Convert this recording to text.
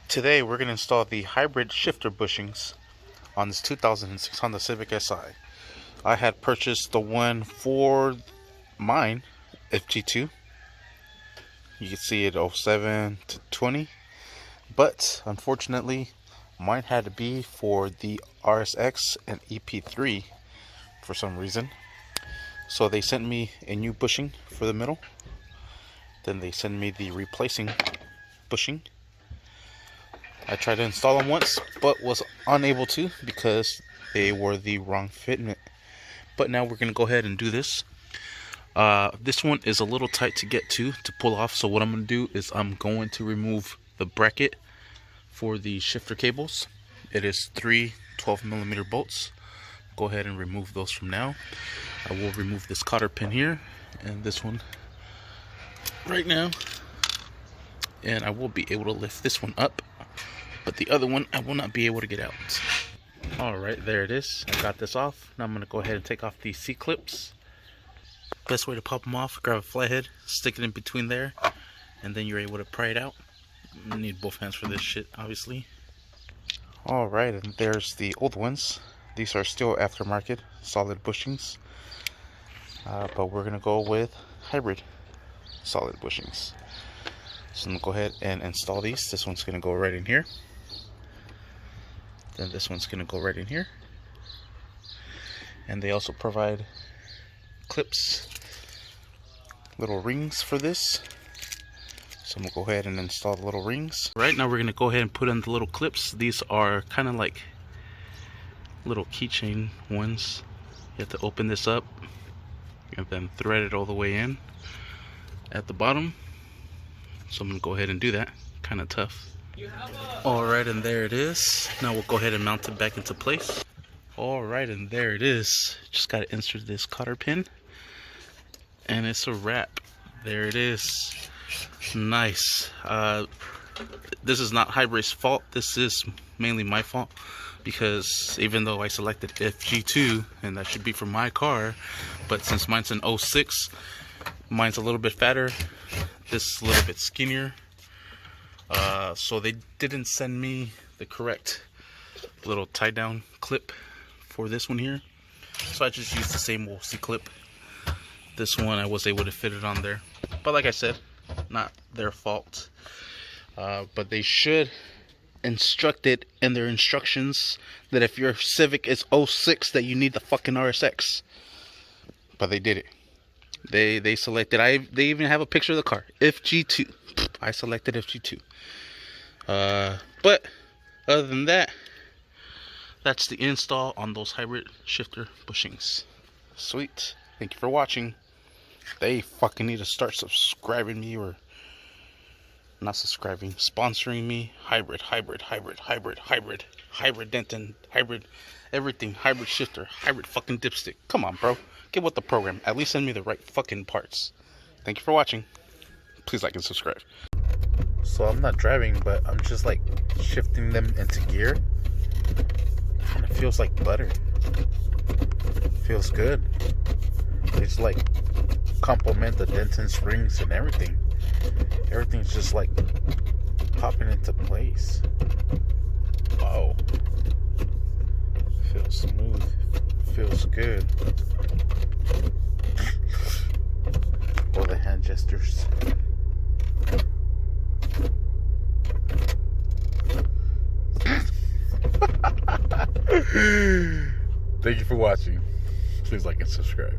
Today we're going to install the hybrid shifter bushings on this 2006 Honda Civic Si. I had purchased the one for mine, FG2. You can see it 07 to 20, but unfortunately mine had to be for the RSX and EP3 for some reason. So they sent me a new bushing for the middle. Then they sent me the replacing bushing. I tried to install them once, but was unable to because they were the wrong fitment. But now we're going to go ahead and do this. This one is a little tight to get to pull off. So what I'm going to do is I'm going to remove the bracket for the shifter cables. It is 3 12mm bolts. Go ahead and remove those from now. I will remove this cotter pin here and this one right now. And I will be able to lift this one up, but the other one I will not be able to get out. Alright, there it is. I got this off. Now I'm going to go ahead and take off these C-clips. Best way to pop them off, grab a flathead, stick it in between there, and then you're able to pry it out. You need both hands for this shit, obviously. Alright, and there's the old ones. These are still aftermarket, solid bushings. But we're going to go with hybrid solid bushings. So I'm going to go ahead and install these. This one's going to go right in here. Then this one's going to go right in here. And they also provide clips, little rings for this. So I'm going to go ahead and install the little rings. Right now we're going to go ahead and put in the little clips. These are kind of like little keychain ones. You have to open this up and then thread it all the way in at the bottom. So I'm going to go ahead and do that. Kind of tough. Alright, and there it is. Now we'll go ahead and mount it back into place. Alright, and there it is. Just got to insert this cotter pin. And it's a wrap. There it is. Nice. This is not Hybrid's fault. This is mainly my fault. Because even though I selected FG2, and that should be for my car, but since mine's an 06, mine's a little bit fatter. This is a little bit skinnier. So they didn't send me the correct little tie down clip for this one here. So I just used the same old C-clip. This one I was able to fit it on there. But like I said, not their fault. But they should instruct it in their instructions that if your Civic is 06 that you need the fucking RSX. But they did it. They selected, they even have a picture of the car, FG2. I selected FG2. But other than that, that's the install on those hybrid shifter bushings. Sweet. Thank you for watching. They fucking need to start subscribing me, or not subscribing, sponsoring me. Hybrid Denton, hybrid everything, hybrid shifter, hybrid fucking dipstick. Come on, bro. Get with the program. At least send me the right fucking parts. Thank you for watching. Please like and subscribe. So I'm not driving, but I'm just like shifting them into gear. And it feels like butter. Feels good. They just like complement the Denton springs and everything. Everything's just like popping into place. Oh. Feels smooth. Feels good. All the hand gestures. Thank you for watching. Please like and subscribe.